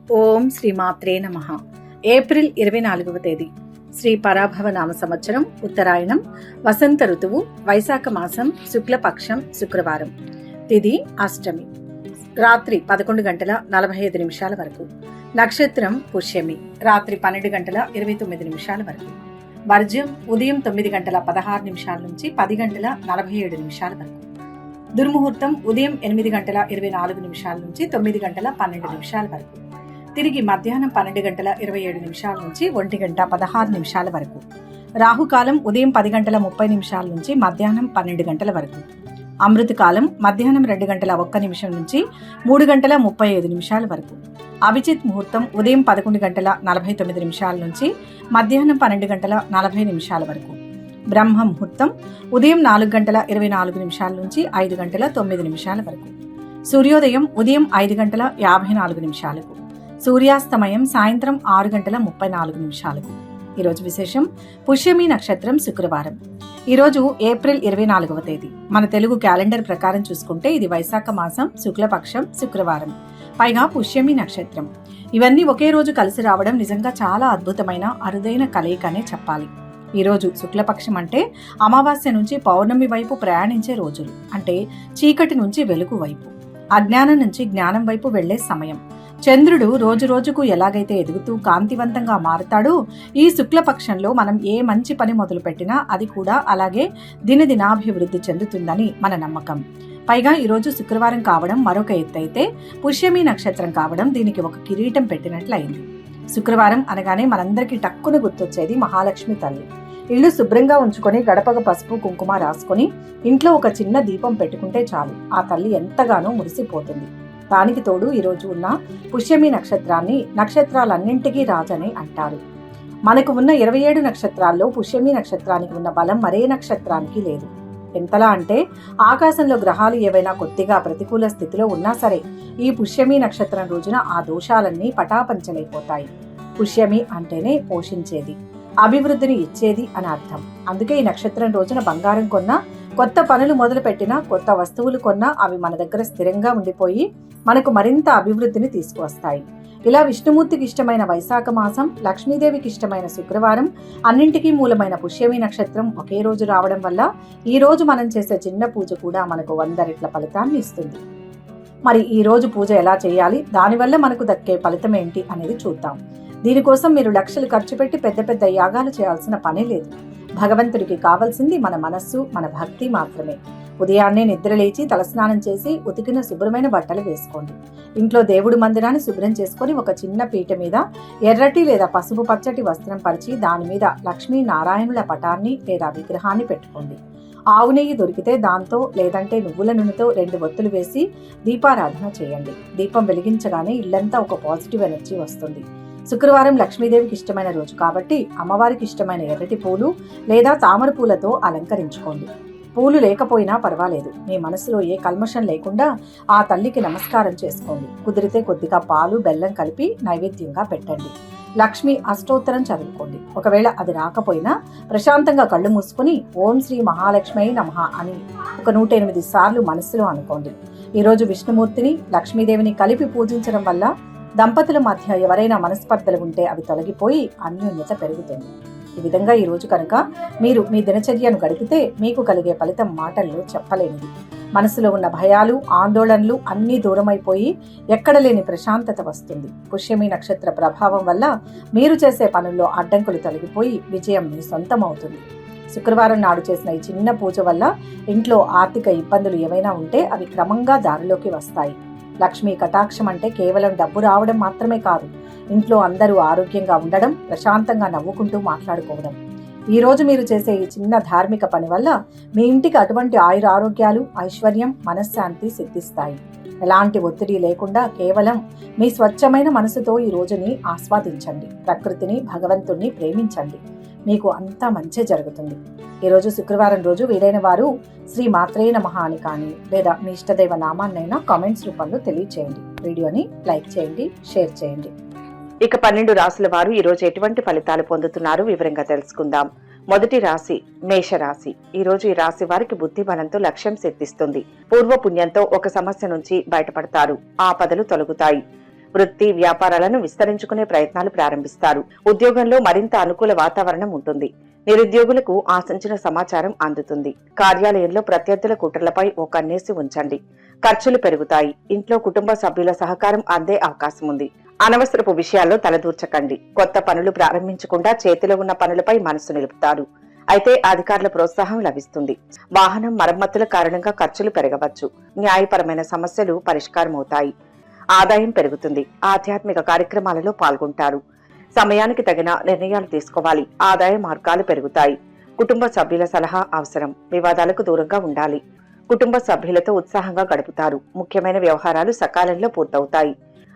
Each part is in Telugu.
ఓం శ్రీమాత్రే నమః. ఏప్రిల్ 24వ తేదీ శ్రీ పరాభవ నామ సంవత్సరం, ఉత్తరాయణం, వసంత ఋతువు, వైశాఖ మాసం, శుక్లపక్షం, శుక్రవారం. తిథి అష్టమి. రాత్రి 11:45 వరకు. నక్షత్రం పుష్యమి. రాత్రి 12:29 వరకు. వర్జ్యం ఉదయం 9:16 నుంచి 10:47 వరకు. దుర్ముహూర్తం ఉదయం 8:24 నుంచి 9:12 వరకు. తిరిగి మధ్యాహ్నం 12:27 నుంచి 1:16 వరకు. రాహుకాలం ఉదయం 10:30 నుంచి మధ్యాహ్నం 12 వరకు. అమృతకాలం మధ్యాహ్నం 2:01 నుంచి 3:35 వరకు. అభిజిత్ ముహూర్తం ఉదయం 11:49 నుంచి మధ్యాహ్నం 12:40 వరకు. బ్రహ్మ ముహూర్తం ఉదయం 4:24 నుంచి 5:09 వరకు. సూర్యోదయం ఉదయం 5:54. సూర్యాస్తమయం సాయంత్రం 6:34. ఈరోజు విశేషం పుష్యమి నక్షత్రం, శుక్రవారం. ఈరోజు ఏప్రిల్ 24వ తేదీ. మన తెలుగు క్యాలెండర్ ప్రకారం చూసుకుంటే ఇది వైశాఖ మాసం, శుక్లపక్షం, శుక్రవారం, పైగా పుష్యమి నక్షత్రం. ఇవన్నీ ఒకే రోజు కలిసి రావడం నిజంగా చాలా అద్భుతమైన, అరుదైన కలయికనే చెప్పాలి. ఈరోజు శుక్లపక్షం అంటే అమావాస్య నుంచి పౌర్ణమి వైపు ప్రయాణించే రోజులు, అంటే చీకటి నుంచి వెలుగు వైపు, అజ్ఞానం నుంచి జ్ఞానం వైపు వెళ్లే సమయం. చంద్రుడు రోజు రోజుకు ఎలాగైతే ఎదుగుతూ కాంతివంతంగా మారుతాడో, ఈ శుక్లపక్షంలో మనం ఏ మంచి పని మొదలు పెట్టినా అది కూడా అలాగే దినదినాభివృద్ధి చెందుతుందని మన నమ్మకం. పైగా ఈరోజు శుక్రవారం కావడం మరొక ఎత్తు అయితే, పుష్యమి నక్షత్రం కావడం దీనికి ఒక కిరీటం పెట్టినట్లయింది. శుక్రవారం అనగానే మనందరికీ టక్కున గుర్తొచ్చేది మహాలక్ష్మి తల్లి. ఇల్లు శుభ్రంగా ఉంచుకొని గడపగ పసుపు కుంకుమ రాసుకొని ఇంట్లో ఒక చిన్న దీపం పెట్టుకుంటే చాలు, ఆ తల్లి ఎంతగానో మురిసిపోతుంది. దానికి తోడు ఈరోజు ఉన్న పుష్యమి నక్షత్రాన్ని నక్షత్రాలన్నింటికీ రాజని అంటారు. మనకు ఉన్న 27 నక్షత్రాల్లో పుష్యమి నక్షత్రానికి ఉన్న బలం మరే నక్షత్రానికి లేదు. ఎంతలా అంటే ఆకాశంలో గ్రహాలు ఏవైనా కొద్దిగా ప్రతికూల స్థితిలో ఉన్నా సరే ఈ పుష్యమి నక్షత్రం రోజున ఆ దోషాలన్నీ పటాపంచలైపోతాయి. పుష్యమి అంటేనే పోషించేది, అభివృద్ధిని ఇచ్చేది అని అర్థం. అందుకే ఈ నక్షత్రం రోజున బంగారం కొన్నా, కొత్త పనులు మొదలు పెట్టినా, కొత్త వస్తువులు కొన్నా అవి మన దగ్గర స్థిరంగా ఉండిపోయి మనకు మరింత అభివృద్ధిని తీసుకువస్తాయి. ఇలా విష్ణుమూర్తికి ఇష్టమైన వైశాఖ మాసం, లక్ష్మీదేవికి ఇష్టమైన శుక్రవారం, అన్నింటికీ మూలమైన పుష్యమి నక్షత్రం ఒకే రోజు రావడం వల్ల ఈ రోజు మనం చేసే చిన్న పూజ కూడా మనకు 100 రెట్ల ఫలితాన్ని ఇస్తుంది. మరి ఈ రోజు పూజ ఎలా చేయాలి, దానివల్ల మనకు దక్కే ఫలితం ఏంటి అనేది చూద్దాం. దీనికోసం మీరు లక్షలు ఖర్చు పెట్టి పెద్ద పెద్ద యాగాలు చేయాల్సిన పనే లేదు. భగవంతుడికి కావాల్సింది మన మనస్సు, మన భక్తి మాత్రమే. ఉదయాన్నే నిద్రలేచి తలస్నానం చేసి ఉతికిన శుభ్రమైన బట్టలు వేసుకోండి. ఇంట్లో దేవుడి మందిరాన్ని శుభ్రం చేసుకొని ఒక చిన్న పీట మీద ఎర్రటి లేదా పసుపు పచ్చటి వస్త్రం పరిచి దాని మీద లక్ష్మీ నారాయణుల పటాన్ని లేదా విగ్రహాన్ని పెట్టుకోండి. ఆవు నెయ్యి దొరికితే దాంతో, లేదంటే నువ్వుల నూనెతో 2 ఒత్తులు వేసి దీపారాధన చేయండి. దీపం వెలిగించగానే ఇల్లంతా ఒక పాజిటివ్ ఎనర్జీ వస్తుంది. శుక్రవారం లక్ష్మీదేవికి ఇష్టమైన రోజు కాబట్టి అమ్మవారికి ఇష్టమైన ఎర్రటి పూలు లేదా తామర పూలతో అలంకరించుకోండి. పూలు లేకపోయినా పర్వాలేదు, మీ మనసులో ఏ కల్మషం లేకుండా ఆ తల్లికి నమస్కారం చేసుకోండి. కుదిరితే కొద్దిగా పాలు, బెల్లం కలిపి నైవేద్యంగా పెట్టండి. లక్ష్మి అష్టోత్తరం చదువుకోండి. ఒకవేళ అది రాకపోయినా ప్రశాంతంగా కళ్ళు మూసుకుని ఓం శ్రీ మహాలక్ష్మి నమః అని ఒక 108 సార్లు మనస్సులో అనుకోండి. ఈరోజు విష్ణుమూర్తిని, లక్ష్మీదేవిని కలిపి పూజించడం వల్ల దంపతుల మధ్య ఎవరైనా మనస్పర్ధలు ఉంటే అవి తొలగిపోయి అన్యోన్యత పెరుగుతుంది. ఈ విధంగా ఈ రోజు కనుక మీరు మీ దినచర్యను గడిపితే మీకు కలిగే ఫలితం మాటల్లో చెప్పలేనిది. మనసులో ఉన్న భయాలు, ఆందోళనలు అన్నీ దూరమైపోయి ఎక్కడ లేని ప్రశాంతత వస్తుంది. పుష్యమి నక్షత్ర ప్రభావం వల్ల మీరు చేసే పనుల్లో అడ్డంకులు తొలగిపోయి విజయం మీ సొంతమవుతుంది. శుక్రవారం నాడు చేసిన ఈ చిన్న పూజ వల్ల ఇంట్లో ఆర్థిక ఇబ్బందులు ఏవైనా ఉంటే అవి క్రమంగా దారిలోకి వస్తాయి. లక్ష్మీ కటాక్షం అంటే కేవలం డబ్బు రావడం మాత్రమే కాదు, ఇంట్లో అందరూ ఆరోగ్యంగా ఉండడం, ప్రశాంతంగా నవ్వుకుంటూ మాట్లాడుకోవడం. ఈ రోజు మీరు చేసే ఈ చిన్న ధార్మిక పని వల్ల మీ ఇంటికి అటువంటి ఆయుర ఆరోగ్యాలు, ఐశ్వర్యం, మనశ్శాంతి సిద్ధిస్తాయి. ఎలాంటి ఒత్తిడి లేకుండా కేవలం మీ స్వచ్ఛమైన మనసుతో ఈ రోజుని ఆస్వాదించండి. ప్రకృతిని, భగవంతుణ్ణి ప్రేమించండి. మీకు అంతా మంచి జరుగుతుంది. ఈరోజు శుక్రవారం రోజు వీలైన వారు శ్రీ మాత్రే నమః అని కానీ లేదా మీ ఇష్టదైవ నామాన్నైనా కామెంట్స్ రూపంలో తెలియచేయండి. వీడియోని లైక్ చేయండి, షేర్ చేయండి. ఇక 12 రాశుల వారు ఈరోజు ఎటువంటి ఫలితాలు పొందుతున్నారు వివరంగా తెలుసుకుందాం. మొదటి రాశి మేషరాశి. ఈ రోజు ఈ రాశి వారికి బుద్ధి బలంతో లక్ష్యం సిద్ధిస్తుంది. పూర్వ పుణ్యంతో ఒక సమస్య నుంచి బయటపడతారు. ఆపదలు తొలగుతాయి. వృత్తి వ్యాపారాలను విస్తరించుకునే ప్రయత్నాలు ప్రారంభిస్తారు. ఉద్యోగంలో మరింత అనుకూల వాతావరణం ఉంటుంది. నిరుద్యోగులకు ఆశించిన సమాచారం అందుతుంది. కార్యాలయంలో ప్రత్యర్థుల కుట్రలపై ఓ కన్నేసి ఉంచండి. ఖర్చులు పెరుగుతాయి. ఇంట్లో కుటుంబ సభ్యుల సహకారం అందే అవకాశం ఉంది. అనవసరపు విషయాల్లో తలదూర్చకండి. కొత్త పనులు ప్రారంభించకుండా చేతిలో ఉన్న పనులపై మనసు నిలుపుతారు. అయితే అధికారుల ప్రోత్సాహం లభిస్తుంది. వాహనం మరమ్మతుల కారణంగా ఖర్చులు పెరగవచ్చు. న్యాయపరమైన సమస్యలు పరిష్కారమవుతాయి. ఆదాయం పెరుగుతుంది. ఆధ్యాత్మిక కార్యక్రమాలలో పాల్గొంటారు. సమయానికి తగిన నిర్ణయాలు తీసుకోవాలి. ఆదాయ మార్గాలు పెరుగుతాయి. కుటుంబ సభ్యుల సలహా అవసరం. వివాదాలకు దూరంగా ఉండాలి. కుటుంబ సభ్యులతో ఉత్సాహంగా గడుపుతారు. ముఖ్యమైన వ్యవహారాలు సకాలంలో పూర్తవుతాయి.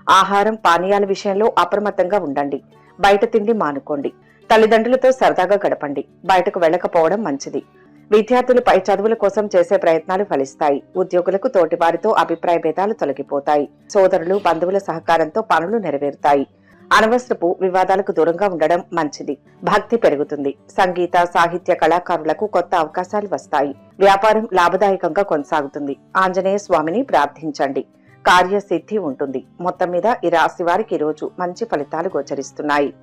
ఆహారం పానీయాల విషయంలో అప్రమత్తంగా ఉండండి. బయట తిండి మానుకోండి. తల్లిదండ్రులతో సరదాగా గడపండి. బయటకు వెళ్లకపోవడం మంచిది. విద్యార్థులు పై చదువుల కోసం చేసే ప్రయత్నాలు ఫలిస్తాయి. ఉద్యోగులకు తోటివారితో అభిప్రాయ భేదాలు తొలగిపోతాయి. సోదరులు బంధువుల సహకారంతో పనులు నెరవేరుతాయి. అనవసరపు వివాదాలకు దూరంగా ఉండడం మంచిది. భక్తి పెరుగుతుంది. సంగీత సాహిత్య కళాకారులకు కొత్త అవకాశాలు వస్తాయి. వ్యాపారం లాభదాయకంగా కొనసాగుతుంది. ఆంజనేయ స్వామిని ప్రార్థించండి. కార్యసిద్ధి ఉంటుంది. మొత్తం మీద ఈ రాశి వారికి ఈ రోజు మంచి ఫలితాలు గోచరిస్తున్నాయి.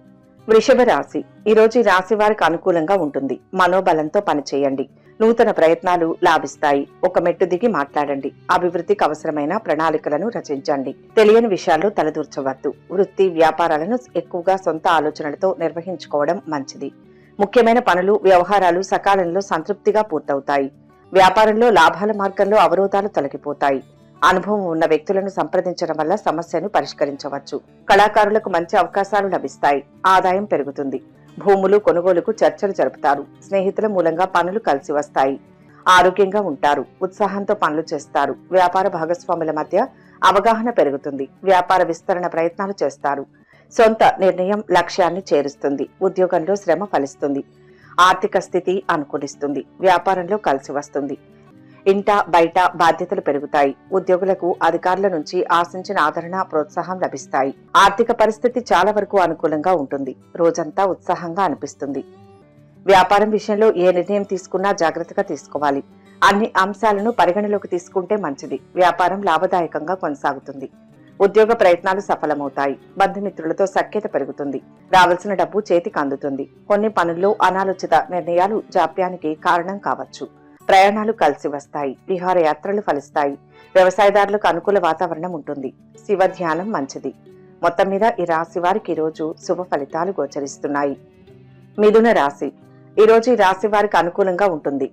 వృషభ రాశి. ఈ రోజు ఈ రాశి వారికి అనుకూలంగా ఉంటుంది. మనోబలంతో పనిచేయండి. నూతన ప్రయత్నాలు లాభిస్తాయి. ఒక మెట్టు దిగి మాట్లాడండి. అభివృద్ధికి అవసరమైన ప్రణాళికలను రచించండి. తెలియని విషయాల్లో తలదూర్చవద్దు. వృత్తి వ్యాపారాలను ఎక్కువగా సొంత ఆలోచనలతో నిర్వహించుకోవడం మంచిది. ముఖ్యమైన పనులు వ్యవహారాలు సకాలంలో సంతృప్తిగా పూర్తవుతాయి. వ్యాపారంలో లాభాల మార్గంలో అవరోధాలు తొలగిపోతాయి. అనుభవం ఉన్న వ్యక్తులను సంప్రదించడం వల్ల సమస్యను పరిష్కరించవచ్చు. కళాకారులకు మంచి అవకాశాలు లభిస్తాయి. ఆదాయం పెరుగుతుంది. భూములు కొనుగోలుకు చర్చలు జరుపుతారు. స్నేహితుల మూలంగా పనులు కలిసి వస్తాయి. ఆరోగ్యంగా ఉంటారు. ఉత్సాహంతో పనులు చేస్తారు. వ్యాపార భాగస్వాముల మధ్య అవగాహన పెరుగుతుంది. వ్యాపార విస్తరణ ప్రయత్నాలు చేస్తారు. సొంత నిర్ణయం లక్ష్యాన్ని చేరుస్తుంది. ఉద్యోగంలో శ్రమ ఫలిస్తుంది. ఆర్థిక స్థితి అనుకూలిస్తుంది. వ్యాపారంలో కలిసి వస్తుంది. ఇంట బయట బాధ్యతలు పెరుగుతాయి. ఉద్యోగులకు అధికారుల నుంచి ఆశించిన ఆదరణ ప్రోత్సాహం లభిస్తాయి. ఆర్థిక పరిస్థితి చాలా వరకు అనుకూలంగా ఉంటుంది. రోజంతా ఉత్సాహంగా అనిపిస్తుంది. వ్యాపారం విషయంలో ఏ నిర్ణయం తీసుకున్నా జాగ్రత్తగా తీసుకోవాలి. అన్ని అంశాలను పరిగణలోకి తీసుకుంటే మంచిది. వ్యాపారం లాభదాయకంగా కొనసాగుతుంది. ఉద్యోగ ప్రయత్నాలు సఫలమవుతాయి. బంధుమిత్రులతో సఖ్యత పెరుగుతుంది. రావాల్సిన డబ్బు చేతికి అందుతుంది. కొన్ని పనుల్లో అనాలోచిత నిర్ణయాలు జాప్యానికి కారణం కావచ్చు. ప్రయాణాలు కలిసి వస్తాయి. విహారయాత్రలు ఫలిస్తాయి. వ్యవసాయదారులకు అనుకూల వాతావరణం ఉంటుంది. శివ ధ్యానం మంచిది. మొత్తం మీద ఈ రాశి వారికి ఈ రోజు శుభ ఫలితాలు గోచరిస్తున్నాయి. మిథున రాశి. ఈ రోజు ఈ రాశి వారికి అనుకూలంగా ఉంటుంది.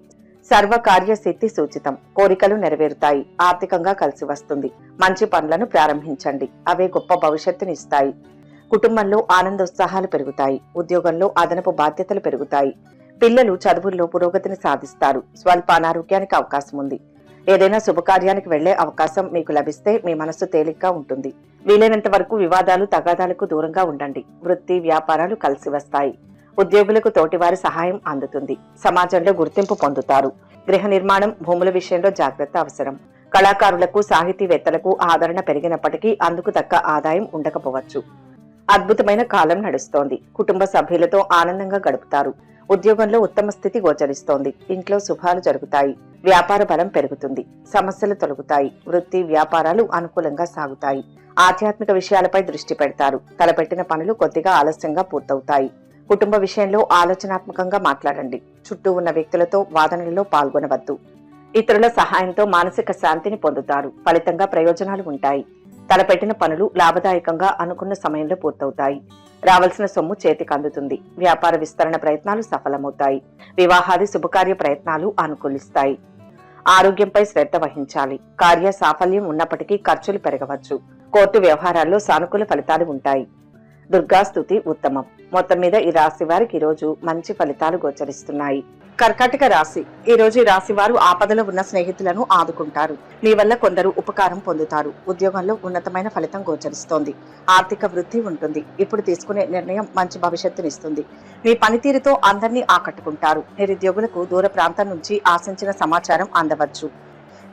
సర్వకార్య సిద్ధి సూచితం. కోరికలు నెరవేరుతాయి. ఆర్థికంగా కలిసి వస్తుంది. మంచి పనులను ప్రారంభించండి. అవే గొప్ప భవిష్యత్తుని ఇస్తాయి. కుటుంబంలో ఆనందోత్సాహాలు పెరుగుతాయి. ఉద్యోగంలో అదనపు బాధ్యతలు పెరుగుతాయి. పిల్లలు చదువుల్లో పురోగతిని సాధిస్తారు. స్వల్ప అనారోగ్యానికి అవకాశం ఉంది. ఏదైనా శుభకార్యానికి వెళ్లే అవకాశం మీకు లభిస్తే మీ మనస్సు తేలిగ్గా ఉంటుంది. వీలైనంత వరకు వివాదాలు తగాదాలకు దూరంగా ఉండండి. వృత్తి వ్యాపారాలు కలిసి వస్తాయి. ఉద్యోగులకు తోటివారి సహాయం అందుతుంది. సమాజంలో గుర్తింపు పొందుతారు. గృహ నిర్మాణం భూముల విషయంలో జాగ్రత్త అవసరం. కళాకారులకు సాహితీవేత్తలకు ఆదరణ పెరిగినప్పటికీ అందుకు తగ్గ ఆదాయం ఉండకపోవచ్చు. అద్భుతమైన కాలం నడుస్తోంది. కుటుంబ సభ్యులతో ఆనందంగా గడుపుతారు. ఉద్యోగంలో ఉత్తమ స్థితి గోచరిస్తోంది. ఇంట్లో శుభాలు జరుగుతాయి. వ్యాపార బలం పెరుగుతుంది. సమస్యలు తొలగుతాయి. వృత్తి వ్యాపారాలు అనుకూలంగా సాగుతాయి. ఆధ్యాత్మిక విషయాలపై దృష్టి పెడతారు. తలపెట్టిన పనులు కొద్దిగా ఆలస్యంగా పూర్తవుతాయి. కుటుంబ విషయంలో ఆలోచనాత్మకంగా మాట్లాడండి. చుట్టూ ఉన్న వ్యక్తులతో వాదనలలో పాల్గొనవద్దు. ఇతరుల సహాయంతో మానసిక శాంతిని పొందుతారు. ఫలితంగా ప్రయోజనాలు ఉంటాయి. తలపెట్టిన పనులు లాభదాయకంగా అనుకున్న సమయంలో పూర్తవుతాయి. రావాల్సిన సొమ్ము చేతికి అందుతుంది. వ్యాపార విస్తరణ ప్రయత్నాలు సఫలమవుతాయి. వివాహాది శుభకార్య ప్రయత్నాలు అనుకూలిస్తాయి. ఆరోగ్యంపై శ్రద్ధ వహించాలి. కార్య సాఫల్యం ఉన్నప్పటికీ ఖర్చులు పెరగవచ్చు. కోర్టు వ్యవహారాల్లో సానుకూల ఫలితాలు ఉంటాయి. దుర్గాస్తుతి ఉత్తమం. మొత్తం మీద ఈ రాశి వారికి ఈ రోజు మంచి ఫలితాలు గోచరిస్తున్నాయి. కర్కాటక రాశి. ఈ రోజు ఈ రాశి వారు ఆపదలో ఉన్న స్నేహితులను ఆదుకుంటారు. మీ వల్ల కొందరు ఉపకారం పొందుతారు. ఉద్యోగంలో ఉన్నతమైన ఫలితం గోచరిస్తోంది. ఆర్థిక వృద్ధి ఉంటుంది. ఇప్పుడు తీసుకునే నిర్ణయం మంచి భవిష్యత్తునిస్తుంది. మీ పనితీరుతో అందరినీ ఆకట్టుకుంటారు. నిరుద్యోగులకు దూర ప్రాంతం నుంచి ఆశించిన సమాచారం అందవచ్చు.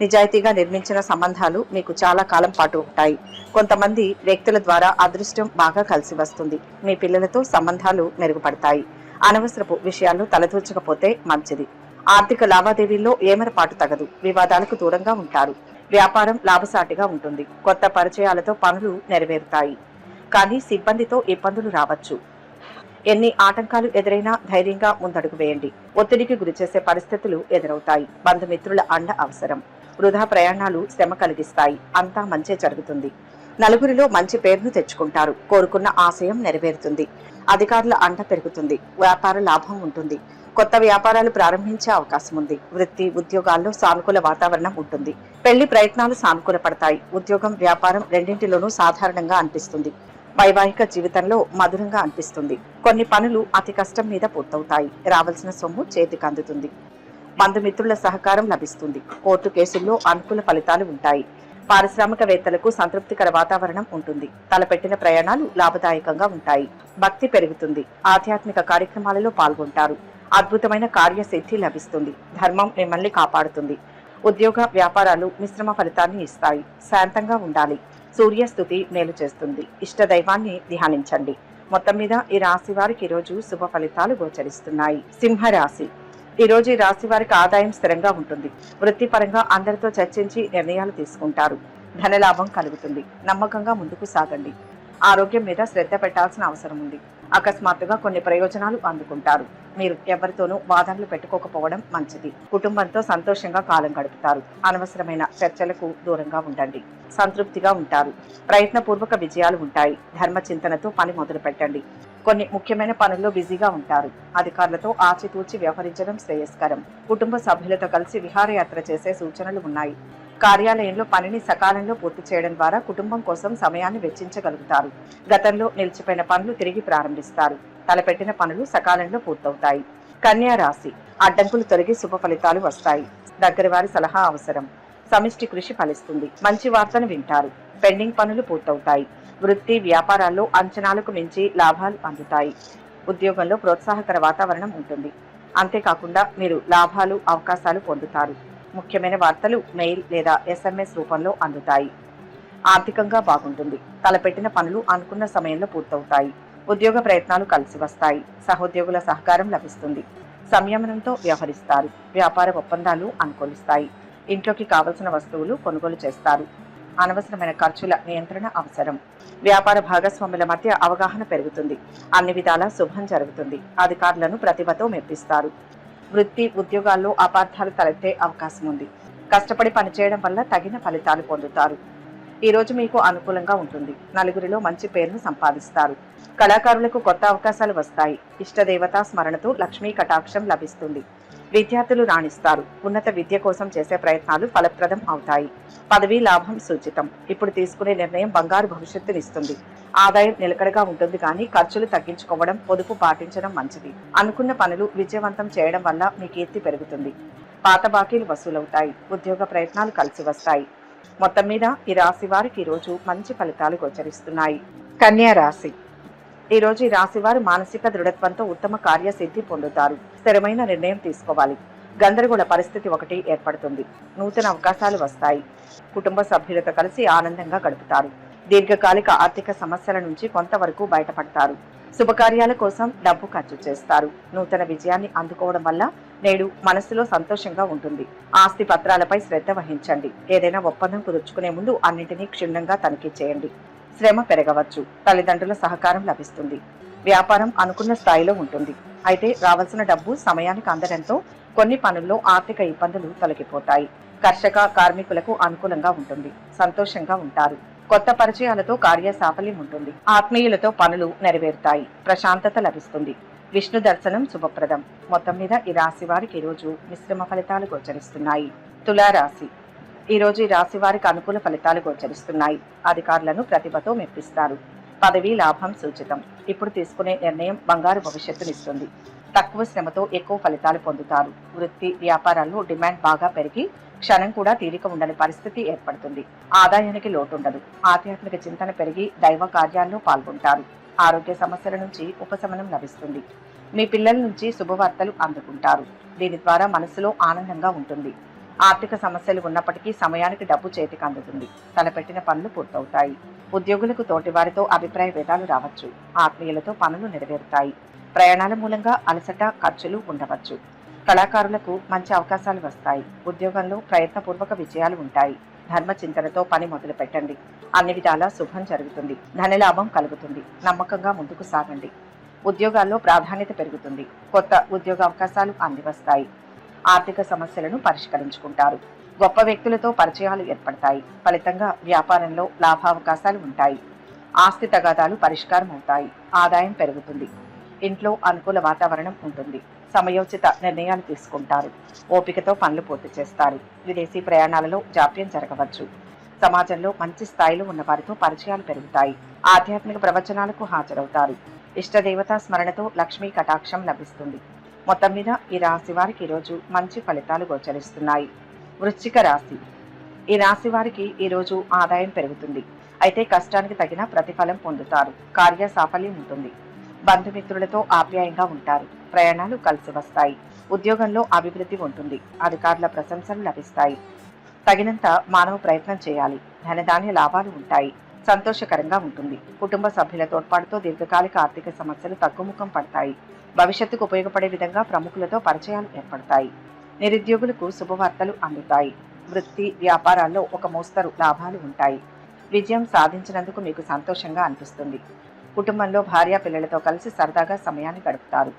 నిజాయితీగా నిర్మించిన సంబంధాలు మీకు చాలా కాలం పాటు ఉంటాయి. కొంతమంది వ్యక్తుల ద్వారా అదృష్టం బాగా కలిసి వస్తుంది. మీ పిల్లలతో సంబంధాలు మెరుగుపడతాయి. అనవసరపు విషయాల్లో తలదూర్చకపోతే మంచిది. ఆర్థిక లావాదేవీల్లో ఏమరపాటు తగదు. వివాదాలకు దూరంగా ఉంటారు. వ్యాపారం లాభసాటిగా ఉంటుంది. కొత్త పరిచయాలతో పనులు నెరవేరుతాయి. కానీ సిబ్బందితో ఇబ్బందులు రావచ్చు. ఎన్ని ఆటంకాలు ఎదురైనా ధైర్యంగా ముందడుగు వేయండి. ఒత్తిడికి గురిచేసే పరిస్థితులు ఎదురవుతాయి. బంధుమిత్రుల అండ అవసరం. వృధా ప్రయాణాలు శ్రమ కలిగిస్తాయి. అంతా మంచే జరుగుతుంది. నలుగురిలో మంచి పేరును తెచ్చుకుంటారు. కోరుకున్న ఆశయం నెరవేరుతుంది. అధికారుల అండ పెరుగుతుంది. వ్యాపార లాభం ఉంటుంది. కొత్త వ్యాపారాలు ప్రారంభించే అవకాశం ఉంది. వృత్తి ఉద్యోగాల్లో సానుకూల వాతావరణం ఉంటుంది. పెళ్లి ప్రయత్నాలు సానుకూల పడతాయి. ఉద్యోగం వ్యాపారం రెండింటిలోనూ సాధారణంగా అనిపిస్తుంది. వైవాహిక జీవితంలో మధురంగా అనిపిస్తుంది. కొన్ని పనులు అతి కష్టం మీద పూర్తవుతాయి. రావాల్సిన సొమ్ము చేతికి అందుతుంది. బంధుమిత్రుల సహకారం లభిస్తుంది. కోర్టు కేసుల్లో అనుకూల ఫలితాలు ఉంటాయి. పారిశ్రామికవేత్తలకు సంతృప్తికర వాతావరణం ఉంటుంది. తలపెట్టిన ప్రయాణాలు లాభదాయకంగా ఉంటాయి. భక్తి పెరుగుతుంది. ఆధ్యాత్మిక కార్యక్రమాలలో పాల్గొంటారు. అద్భుతమైన కార్యసిద్ధి లభిస్తుంది. ధర్మం మిమ్మల్ని కాపాడుతుంది. ఉద్యోగ వ్యాపారాలు మిశ్రమ ఫలితాన్ని ఇస్తాయి. శాంతంగా ఉండాలి. సూర్యస్థుతి మేలు చేస్తుంది. ఇష్ట దైవాన్ని ధ్యానించండి. మొత్తం మీద ఈ రాశి వారికి ఈరోజు శుభ ఫలితాలు గోచరిస్తున్నాయి. సింహరాశి. ఈ రోజు ఈ రాశి వారికి ఆదాయం స్థిరంగా ఉంటుంది. వృత్తిపరంగా అందరితో చర్చించి నిర్ణయాలు తీసుకుంటారు. ధనలాభం కలుగుతుంది. నమ్మకంగా ముందుకు సాగండి. ఆరోగ్యం మీద శ్రద్ధ పెట్టాల్సిన అవసరం ఉంది. అకస్మాత్తుగా కొన్ని ప్రయోజనాలు అందుకుంటారు. మీరు ఎవరితోనూ వాదనలు పెట్టుకోకపోవడం మంచిది. కుటుంబంతో సంతోషంగా కాలం గడుపుతారు. అనవసరమైన చర్చలకు దూరంగా ఉండండి. సంతృప్తిగా ఉంటారు. ప్రయత్నపూర్వక విజయాలు ఉంటాయి. ధర్మ చింతనతో పని మొదలు పెట్టండి. కొన్ని ముఖ్యమైన పనుల్లో బిజీగా ఉంటారు. అధికారులతో ఆచితూచి వ్యవహరించడం శ్రేయస్కరం. కుటుంబ సభ్యులతో కలిసి విహారయాత్ర చేసే సూచనలు ఉన్నాయి. కార్యాలయంలో పనిని సకాలంలో పూర్తి చేయడం ద్వారా కుటుంబం కోసం సమయాన్ని వెచ్చించగలుగుతారు. గతంలో నిలిచిపోయిన పనులు తిరిగి ప్రారంభిస్తారు. తలపెట్టిన పనులు సకాలంలో పూర్తవుతాయి. కన్యా రాశి. అడ్డంకులు తొలగి శుభ ఫలితాలు వస్తాయి. దగ్గరి వారి సలహా అవసరం. సమిష్టి కృషి ఫలిస్తుంది. మంచి వార్తను వింటారు. పెండింగ్ పనులు పూర్తవుతాయి. వృత్తి వ్యాపారాల్లో అంచనాలకు మించి లాభాలు అందుతాయి. ఉద్యోగంలో ప్రోత్సాహకర వాతావరణం ఉంటుంది. అంతేకాకుండా మీరు లాభాలు అవకాశాలు పొందుతారు. ముఖ్యమైన వార్తలు మెయిల్ లేదా SMS రూపంలో అందుతాయి. ఆర్థికంగా బాగుంటుంది. తలపెట్టిన పనులు అనుకున్న సమయంలో పూర్తవుతాయి. ఉద్యోగ ప్రయత్నాలు కలిసి వస్తాయి. సహోద్యోగుల సహకారం లభిస్తుంది. సంయమనంతో వ్యవహరిస్తారు. వ్యాపార ఒప్పందాలు అనుకూలిస్తాయి. ఇంట్లోకి కావలసిన వస్తువులు కొనుగోలు చేస్తారు. అనవసరమైన ఖర్చుల నియంత్రణ అవసరం. వ్యాపార భాగస్వాముల మధ్య అవగాహన పెరుగుతుంది. అన్ని విధాలా శుభం జరుగుతుంది. అధికారులను ప్రతిభతో మెప్పిస్తారు. వృత్తి ఉద్యోగాల్లో అపార్థాలు తలెత్తే అవకాశం ఉంది. కష్టపడి పనిచేయడం వల్ల తగిన ఫలితాలు పొందుతారు. ఈ రోజు మీకు అనుకూలంగా ఉంటుంది. నలుగురిలో మంచి పేరును సంపాదిస్తారు. కళాకారులకు కొత్త అవకాశాలు వస్తాయి. ఇష్టదేవతా స్మరణతో లక్ష్మీ కటాక్షం లభిస్తుంది. విద్యార్థులు రాణిస్తారు. ఉన్నత విద్య కోసం చేసే ప్రయత్నాలు ఫలప్రదం అవుతాయి. పదవీ లాభం సూచితం. ఇప్పుడు తీసుకునే నిర్ణయం బంగారు భవిష్యత్తునిస్తుంది. ఆదాయం నిలకడగా ఉంటుంది కానీ ఖర్చులు తగ్గించుకోవడం, పొదుపు పాటించడం మంచిది. అనుకున్న పనులు విజయవంతం చేయడం వల్ల మీ కీర్తి పెరుగుతుంది. పాత బాకీలు వసూలవుతాయి. ఉద్యోగ ప్రయత్నాలు కలిసి వస్తాయి. మొత్తం మీద ఈ రాశి వారికి ఈరోజు మంచి ఫలితాలు గోచరిస్తున్నాయి. కన్యా రాశి. ఈ రోజు ఈ రాశి వారు మానసిక దృఢత్వంతో ఉత్తమ కార్యసిద్ధి పొందుతారు. స్థిరమైన నిర్ణయం తీసుకోవాలి. గందరగోళ పరిస్థితి ఒకటి ఏర్పడుతుంది. నూతన అవకాశాలు వస్తాయి. కుటుంబ సభ్యులతో కలిసి ఆనందంగా గడుపుతారు. దీర్ఘకాలిక ఆర్థిక సమస్యల నుంచి కొంతవరకు బయటపడతారు. శుభకార్యాల కోసం డబ్బు ఖర్చు చేస్తారు. నూతన విజయాన్ని అందుకోవడం వల్ల నేడు మనసులో సంతోషంగా ఉంటుంది. ఆస్తి పత్రాలపై శ్రద్ధ వహించండి. ఏదైనా ఒప్పందం కుదుర్చుకునే ముందు అన్నింటినీ క్షుణ్ణంగా తనిఖీ చేయండి. శ్రమ పెరగవచ్చు. తల్లిదండ్రుల సహకారం లభిస్తుంది. వ్యాపారం అనుకున్న స్థాయిలో ఉంటుంది. అయితే రావాల్సిన డబ్బు సమయానికి అందడంతో కొన్ని పనుల్లో ఆర్థిక ఇబ్బందులు తొలగిపోతాయి. కర్షక కార్మికులకు అనుకూలంగా ఉంటుంది. సంతోషంగా ఉంటారు. కొత్త పరిచయాలతో కార్య సాఫల్యం ఉంటుంది. ఆత్మీయులతో పనులు నెరవేరుతాయి. ప్రశాంతత లభిస్తుంది. విష్ణు దర్శనం శుభప్రదం. మొత్తం మీద ఈ రాశి వారికి ఈరోజు మిశ్రమ ఫలితాలు గోచరిస్తున్నాయి. తులారాశి. ఈ రోజు ఈ రాశి వారికి అనుకూల ఫలితాలు గోచరిస్తున్నాయి. అధికారులను ప్రతిభతో మెప్పిస్తారు. పదవీ లాభం సూచితం. ఇప్పుడు తీసుకునే నిర్ణయం బంగారు భవిష్యత్తునిస్తుంది. తక్కువ శ్రమతో ఎక్కువ ఫలితాలు పొందుతారు. వృత్తి వ్యాపారాల్లో డిమాండ్ బాగా పెరిగి క్షణం కూడా తీరిక ఉండని పరిస్థితి ఏర్పడుతుంది. ఆదాయానికి లోటుండదు. ఆధ్యాత్మిక చింతన పెరిగి దైవ కార్యాల్లో పాల్గొంటారు. ఆరోగ్య సమస్యల నుంచి ఉపశమనం లభిస్తుంది. మీ పిల్లల నుంచి శుభవార్తలు అందుకుంటారు. దీని ద్వారా మనసులో ఆనందంగా ఉంటుంది. ఆర్థిక సమస్యలు ఉన్నప్పటికీ సమయానికి డబ్బు చేతికి అందుతుంది. తలపెట్టిన పనులు పూర్తవుతాయి. ఉద్యోగులకు తోటివారితో అభిప్రాయ భేదాలు రావచ్చు. ఆత్మీయులతో పనులు నెరవేరుతాయి. ప్రయాణాల మూలంగా అలసట ఖర్చులు ఉండవచ్చు. కళాకారులకు మంచి అవకాశాలు వస్తాయి. ఉద్యోగంలో ప్రయత్నపూర్వక విజయాలు ఉంటాయి. ధర్మ చింతనతో పని మొదలు పెట్టండి. అన్ని విధాలా శుభం జరుగుతుంది. ధనలాభం కలుగుతుంది. నమ్మకంగా ముందుకు సాగండి. ఉద్యోగాల్లో ప్రాధాన్యత పెరుగుతుంది. కొత్త ఉద్యోగ అవకాశాలు అందివస్తాయి. ఆర్థిక సమస్యలను పరిష్కరించుకుంటారు. గొప్ప వ్యక్తులతో పరిచయాలు ఏర్పడతాయి. ఫలితంగా వ్యాపారంలో లాభావకాశాలు ఉంటాయి. ఆస్తి తగాదాలు పరిష్కారం అవుతాయి. ఆదాయం పెరుగుతుంది. ఇంట్లో అనుకూల వాతావరణం ఉంటుంది. సమయోచిత నిర్ణయాలు తీసుకుంటారు. ఓపికతో పనులు పూర్తి చేస్తారు. విదేశీ ప్రయాణాలలో జాప్యం జరగవచ్చు. సమాజంలో మంచి స్థాయిలో ఉన్న వారితో పరిచయాలు పెరుగుతాయి. ఆధ్యాత్మిక ప్రవచనాలకు హాజరవుతారు. ఇష్టదేవతా స్మరణతో లక్ష్మీ కటాక్షం లభిస్తుంది. మొత్తం మీద ఈ రాశి వారికి ఈరోజు మంచి ఫలితాలు గోచరిస్తున్నాయి. వృశ్చిక రాశి. ఈ రాశి వారికి ఈరోజు ఆదాయం పెరుగుతుంది. అయితే కష్టానికి తగిన ప్రతిఫలం పొందుతారు. కార్య సాఫల్యం ఉంటుంది. బంధుమిత్రులతో ఆప్యాయంగా ఉంటారు. ప్రయాణాలు కలిసి వస్తాయి. ఉద్యోగంలో అభివృద్ధి ఉంటుంది. అధికారుల ప్రశంసలు లభిస్తాయి. తగినంత మానవ ప్రయత్నం చేయాలి. ధనధాన్య లాభాలు ఉంటాయి. సంతోషకరంగా ఉంటుంది. కుటుంబ సభ్యుల తోడ్పాటుతో దీర్ఘకాలిక ఆర్థిక సమస్యలు తగ్గుముఖం పడతాయి. భవిష్యత్తుకు ఉపయోగపడే విధంగా ప్రముఖులతో పరిచయాలు ఏర్పడతాయి. నిరుద్యోగులకు శుభవార్తలు అందుతాయి. వృత్తి వ్యాపారాల్లో ఒక మోస్తరు లాభాలు ఉంటాయి. విజయం సాధించినందుకు మీకు సంతోషంగా అనిపిస్తుంది. కుటుంబంలో భార్య పిల్లలతో కలిసి సరదాగా సమయాన్ని గడుపుతారు.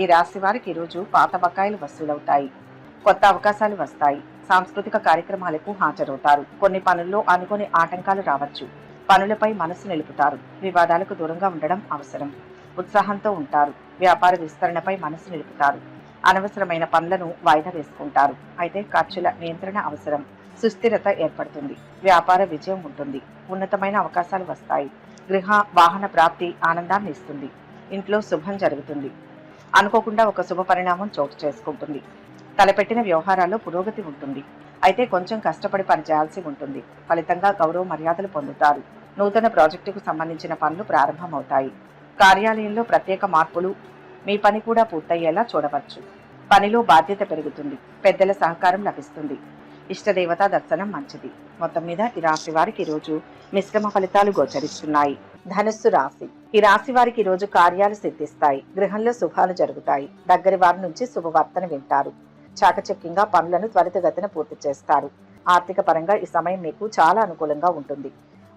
ఈ రాశి వారికి ఈరోజు పాత బకాయిలు వసూలవుతాయి. కొత్త అవకాశాలు వస్తాయి. సాంస్కృతిక కార్యక్రమాలకు హాజరవుతారు. కొన్ని పనుల్లో అనుకోని ఆటంకాలు రావచ్చు. పనులపై మనసు నిలుపుతారు. వివాదాలకు దూరంగా ఉండడం అవసరం. ఉత్సాహంతో ఉంటారు. వ్యాపార విస్తరణపై మనసు నిలుపుతారు. అనవసరమైన పనులను వాయిదా వేసుకుంటారు. అయితే ఖర్చుల నియంత్రణ అవసరం. సుస్థిరత ఏర్పడుతుంది. వ్యాపార విజయం ఉంటుంది. ఉన్నతమైన అవకాశాలు వస్తాయి. గృహ వాహన ప్రాప్తి ఆనందాన్ని ఇస్తుంది. ఇంట్లో శుభం జరుగుతుంది. అనుకోకుండా ఒక శుభ పరిణామం చోటు చేసుకుంటుంది. తలపెట్టిన వ్యవహారాల్లో పురోగతి ఉంటుంది. అయితే కొంచెం కష్టపడి పనిచేయాల్సి ఉంటుంది. ఫలితంగా గౌరవ మర్యాదలు పొందుతారు. నూతన ప్రాజెక్టుకు సంబంధించిన పనులు ప్రారంభమవుతాయి. కార్యాలయంలో ప్రత్యేక మార్పులు. మీ పని కూడా పూర్తయ్యేలా చూడవచ్చు. పనిలో బాధ్యత పెరుగుతుంది. పెద్దల సహకారం లభిస్తుంది. ఇష్టదేవత దర్శనం మంచిది. మొత్తం మీద ఈ రాశి వారికి ఈరోజు మిశ్రమ ఫలితాలు గోచరిస్తున్నాయి. ధనుస్సు రాశి. ఈ రాశి వారికి ఈరోజు కార్యాలు సిద్ధిస్తాయి. గృహంలో శుభాలు జరుగుతాయి. దగ్గరి వారి నుంచి శుభవార్తను వింటారు. చాకచక్యంగా పనులను త్వరితగతిన పూర్తి చేస్తారు. ఆర్థిక పరంగా ఈ సమయం మీకు చాలా అనుకూలంగా ఉంటుంది.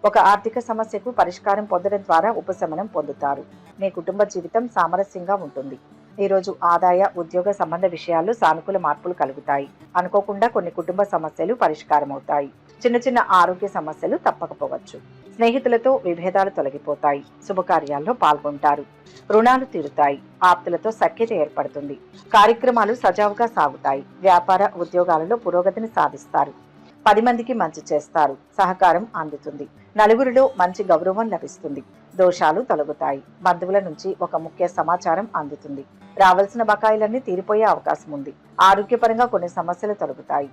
ఒక ఆర్థిక సమస్యకు పరిష్కారం పొందడం ద్వారా ఉపశమనం పొందుతారు. మీ కుటుంబ జీవితం సామరస్యంగా ఉంటుంది. ఈరోజు ఆదాయ ఉద్యోగ సంబంధ విషయాల్లో సానుకూల మార్పులు కలుగుతాయి. అనుకోకుండా కొన్ని కుటుంబ సమస్యలు పరిష్కారం అవుతాయి. చిన్న చిన్న ఆరోగ్య సమస్యలు తప్పకపోవచ్చు. స్నేహితులతో విభేదాలు తొలగిపోతాయి. శుభకార్యాల్లో పాల్గొంటారు. రుణాలు తీరుతాయి. ఆప్తులతో సఖ్యత ఏర్పడుతుంది. కార్యక్రమాలు సజావుగా సాగుతాయి. వ్యాపార ఉద్యోగాలలో పురోగతిని సాధిస్తారు. 10 మందికి మంచి చేస్తారు. సహకారం అందుతుంది. నలుగురిలో మంచి గౌరవం లభిస్తుంది. దోషాలు తొలగుతాయి. బంధువుల నుంచి ఒక ముఖ్య సమాచారం అందుతుంది. రావాల్సిన బకాయిలన్నీ తీరిపోయే అవకాశం ఉంది. ఆరోగ్యపరంగా కొన్ని సమస్యలు తొలగుతాయి.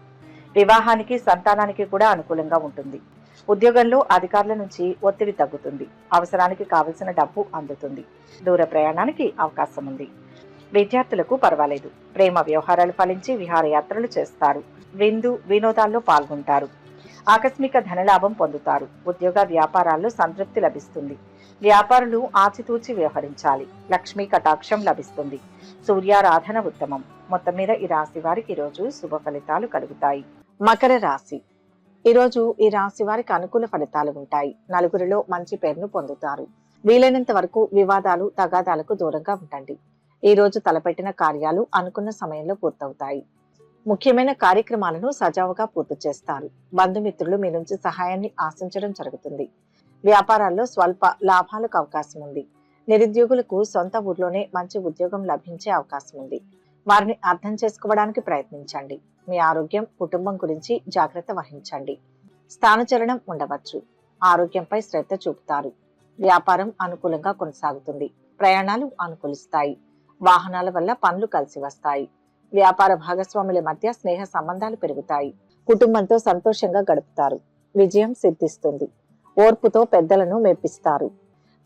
వివాహానికి సంతానానికి కూడా అనుకూలంగా ఉంటుంది. ఉద్యోగంలో అధికారుల నుంచి ఒత్తిడి తగ్గుతుంది. అవసరానికి కావలసిన డబ్బు అందుతుంది. దూర ప్రయాణానికి అవకాశం ఉంది. విద్యార్థులకు పర్వాలేదు. ప్రేమ వ్యవహారాలు ఫలించి విహారయాత్రలు చేస్తారు. విందు వినోదాల్లో పాల్గొంటారు. ఆకస్మిక ధనలాభం పొందుతారు. ఉద్యోగ వ్యాపారాల్లో సంతృప్తి లభిస్తుంది. వ్యాపారులు ఆచితూచి వ్యవహరించాలి. లక్ష్మీ కటాక్షం లభిస్తుంది. సూర్యారాధన ఉత్తమం. మొత్తం మీద ఈ రాశి వారికి ఈరోజు శుభ ఫలితాలు కలుగుతాయి. మకర రాశి. ఈరోజు ఈ రాశి వారికి అనుకూల ఫలితాలు ఉంటాయి. నలుగురిలో మంచి పేరును పొందుతారు. వీలైనంత వరకు వివాదాలు తగాదాలకు దూరంగా ఉండండి. ఈ రోజు తలపెట్టిన కార్యాలు అనుకున్న సమయంలో పూర్తవుతాయి. ముఖ్యమైన కార్యక్రమాలను సజావుగా పూర్తి చేస్తారు. బంధుమిత్రులు మీ నుంచి సహాయాన్ని ఆశించడం జరుగుతుంది. వ్యాపారాల్లో స్వల్ప లాభాలకు అవకాశం ఉంది. నిరుద్యోగులకు సొంత ఊర్లోనే మంచి ఉద్యోగం లభించే అవకాశం ఉంది. వారిని అర్థం చేసుకోవడానికి ప్రయత్నించండి. మీ ఆరోగ్యం కుటుంబం గురించి జాగ్రత్త వహించండి. స్థానచలనం ఉండవచ్చు. ఆరోగ్యంపై శ్రద్ధ చూపుతారు. వ్యాపారం అనుకూలంగా కొనసాగుతుంది. ప్రయాణాలు అనుకూలిస్తాయి. వాహనాల వల్ల పనులు కలిసి వస్తాయి. వ్యాపార భాగస్వాముల మధ్య స్నేహ సంబంధాలు పెరుగుతాయి. కుటుంబంతో సంతోషంగా గడుపుతారు. విజయం సిద్ధిస్తుంది. ఓర్పుతో పెద్దలను మెప్పిస్తారు.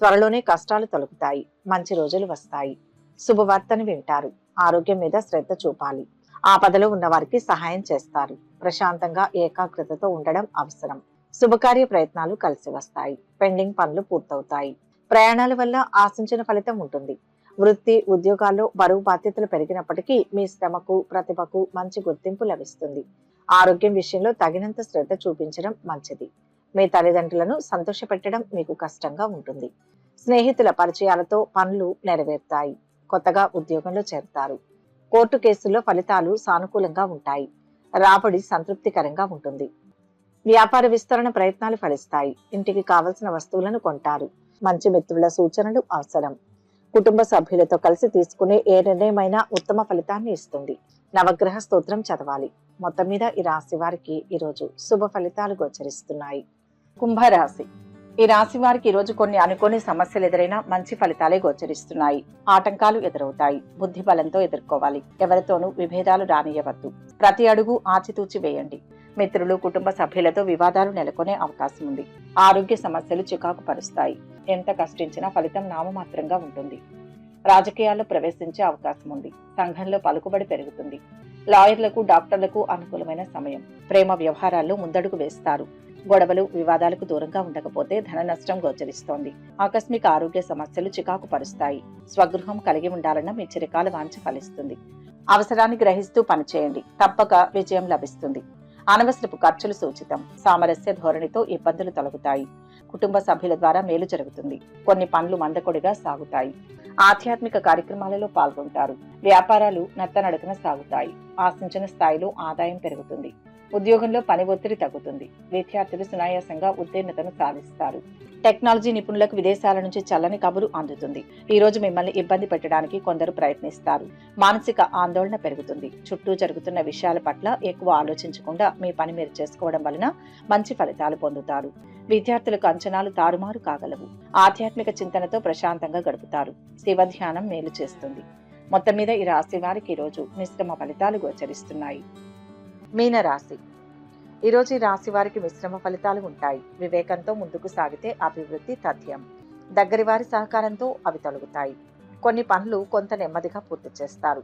త్వరలోనే కష్టాలు తొలగుతాయి. మంచి రోజులు వస్తాయి. శుభవార్తను వింటారు. ఆరోగ్యం మీద శ్రద్ధ చూపాలి. ఆపదలో ఉన్న వారికి సహాయం చేస్తారు. ప్రశాంతంగా ఏకాగ్రతతో ఉండడం అవసరం. శుభకార్య ప్రయత్నాలు కలిసి వస్తాయి. పెండింగ్ పనులు పూర్తవుతాయి. ప్రయాణాల వల్ల ఆశించిన ఫలితం ఉంటుంది. వృత్తి ఉద్యోగాల్లో బరువు బాధ్యతలు పెరిగినప్పటికీ మీ శ్రమకు ప్రతిభకు మంచి గుర్తింపు లభిస్తుంది. ఆరోగ్యం విషయంలో తగినంత శ్రద్ధ చూపించడం మంచిది. మీ తల్లిదండ్రులను సంతోషపెట్టడం మీకు కష్టంగా ఉంటుంది. స్నేహితుల పరిచయాలతో పనులు నెరవేరుతాయి. కొత్తగా ఉద్యోగంలో చేరుతారు. కోర్టు కేసుల్లో ఫలితాలు సానుకూలంగా ఉంటాయి. రాబడి సంతృప్తికరంగా ఉంటుంది. వ్యాపార విస్తరణ ప్రయత్నాలు ఫలిస్తాయి. ఇంటికి కావలసిన వస్తువులను కొంటారు. మంచి మిత్రుల సూచనలు అవసరం. కుటుంబ సభ్యులతో కలిసి తీసుకునే ఏ నిర్ణయమైనా ఉత్తమ ఫలితాన్ని ఇస్తుంది. నవగ్రహ స్తోత్రం చదవాలి. మొత్తం మీద ఈ రాశి వారికి ఈరోజు శుభ ఫలితాలు గోచరిస్తున్నాయి. కుంభరాశి. ఈ రాశి వారికి ఈరోజు కొన్ని అనుకోని సమస్యలు ఎదురైనా మంచి ఫలితాలే గోచరిస్తున్నాయి. ఆటంకాలు ఎదురవుతాయి. బుద్ధి బలంతో ఎదుర్కోవాలి. ఎవరితోనూ విభేదాలు రానియవద్దు. ప్రతి అడుగు ఆచితూచి వేయండి. మిత్రులు కుటుంబ సభ్యులతో వివాదాలు నెలకొనే అవకాశం ఉంది. ఆరోగ్య సమస్యలు చికాకు పరుస్తాయి. ఎంత కష్టించినా ఫలితం నామమాత్రంగా ఉంటుంది. రాజకీయాల్లో ప్రవేశించే అవకాశం ఉంది. సంఘంలో పలుకుబడి పెరుగుతుంది. లాయర్లకు డాక్టర్లకు అనుకూలమైన సమయం. ప్రేమ వ్యవహారాల్లో ముందడుగు వేస్తారు. గొడవలు వివాదాలకు దూరంగా ఉండకపోతే ధన నష్టం గోచరిస్తోంది. ఆకస్మిక ఆరోగ్య సమస్యలు చికాకు పరుస్తాయి. స్వగృహం కలిగి ఉండాలన్న మీ చిరకాల వాంఛ ఫలిస్తుంది. అవసరాన్ని గ్రహిస్తూ పనిచేయండి. తప్పక విజయం లభిస్తుంది. అనవసరపు ఖర్చులు సూచితం. సామరస్య ధోరణితో ఇబ్బందులు తొలగుతాయి. కుటుంబ సభ్యుల ద్వారా మేలు జరుగుతుంది. కొన్ని పనులు మందకొడిగా సాగుతాయి. ఆధ్యాత్మిక కార్యక్రమాలలో పాల్గొంటారు. వ్యాపారాలు నత్తనడకన సాగుతాయి. ఆశించిన స్థాయిలో ఆదాయం పెరుగుతుంది. ఉద్యోగంలో పని ఒత్తిడి తగ్గుతుంది. విద్యార్థులు సునాయాసంగా ఉత్తీర్ణతను సాధిస్తారు. టెక్నాలజీ నిపుణులకు విదేశాల నుంచి చల్లని కబురు అందుతుంది. ఈ రోజు మిమ్మల్ని ఇబ్బంది పెట్టడానికి కొందరు ప్రయత్నిస్తారు. మానసిక ఆందోళన పెరుగుతుంది. చుట్టూ జరుగుతున్న విషయాల పట్ల ఎక్కువ ఆలోచించకుండా మీ పని మీరు చేసుకోవడం వలన మంచి ఫలితాలు పొందుతారు. విద్యార్థులకు అంచనాలు తారుమారు కాగలవు. ఆధ్యాత్మిక చింతనతో ప్రశాంతంగా గడుపుతారు. శివ ధ్యానం మేలు చేస్తుంది. మొత్తం మీద ఈ రాశి వారికి ఈరోజు మిశ్రమ ఫలితాలు గోచరిస్తున్నాయి. మీనరాశి. ఈరోజు ఈ రాశి వారికి మిశ్రమ ఫలితాలు ఉంటాయి. వివేకంతో ముందుకు సాగితే అభివృద్ధి తథ్యం. దగ్గరి వారి సహకారంతో అవి తొలగుతాయి. కొన్ని పనులు కొంత నెమ్మదిగా పూర్తి చేస్తారు.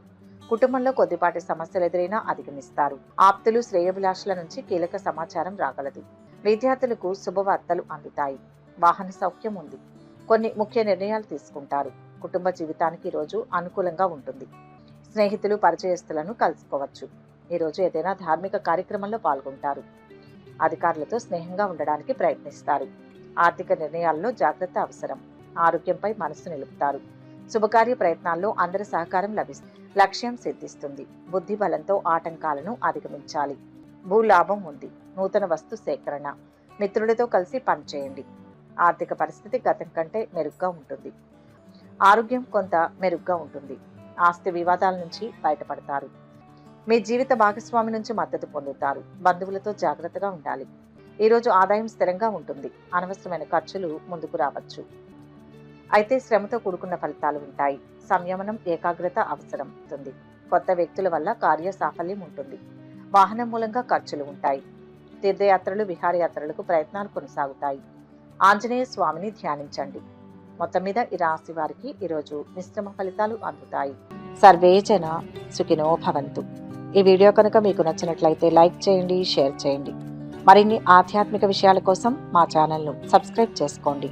కుటుంబంలో కొద్దిపాటి సమస్యలు ఎదురైనా అధిగమిస్తారు. ఆప్తులు శ్రేయోభిలాషుల నుంచి కీలక సమాచారం రాగలదు. విద్యార్థులకు శుభవార్తలు అందుతాయి. వాహన సౌఖ్యం ఉంది. కొన్ని ముఖ్య నిర్ణయాలు తీసుకుంటారు. కుటుంబ జీవితానికి ఈరోజు అనుకూలంగా ఉంటుంది. స్నేహితులు పరిచయస్తులను కలుసుకోవచ్చు. ఈరోజు ఏదైనా ధార్మిక కార్యక్రమంలో పాల్గొంటారు. అధికారులతో స్నేహంగా ఉండడానికి ప్రయత్నిస్తారు. ఆర్థిక నిర్ణయాల్లో జాగ్రత్త అవసరం. ఆరోగ్యంపై మనసు నిలుపుతారు. శుభకార్య ప్రయత్నాల్లో అందరి సహకారం లభిస్తుంది. లక్ష్యం సిద్ధిస్తుంది. బుద్ధి బలంతో ఆటంకాలను అధిగమించాలి. భూలాభం ఉంది. నూతన వస్తు సేకరణ. మిత్రులతో కలిసి పనిచేయండి. ఆర్థిక పరిస్థితి గతం కంటే మెరుగ్గా ఉంటుంది. ఆరోగ్యం కొంత మెరుగ్గా ఉంటుంది. ఆస్తి వివాదాల నుంచి బయటపడతారు. మీ జీవిత భాగస్వామి నుంచి మద్దతు పొందుతారు. బంధువులతో జాగ్రత్తగా ఉండాలి. ఈరోజు ఆదాయం స్థిరంగా ఉంటుంది. అనవసరమైన ఖర్చులు ముందుకు రావచ్చు. అయితే శ్రమతో కూడుకున్న ఫలితాలు ఉంటాయి. సంయమనం ఏకాగ్రత అవసరం ఉంటుంది. కొత్త వ్యక్తుల వల్ల కార్య సాఫల్యం ఉంటుంది. వాహనం మూలంగా ఖర్చులు ఉంటాయి. తీర్థయాత్రలు విహారయాత్రలకు ప్రయత్నాలు కొనసాగుతాయి. ఆంజనేయ స్వామిని ధ్యానించండి. మొత్తం మీద ఈ రాశి వారికి ఈరోజు మిశ్రమ ఫలితాలు అందుతాయి. సర్వే జన సుఖినో భవంతు. ఈ వీడియో కనుక మీకు నచ్చినట్లయితే లైక్ చేయండి, షేర్ చేయండి. మరిన్ని ఆధ్యాత్మిక విషయాల కోసం మా ఛానల్ను సబ్స్క్రైబ్ చేసుకోండి.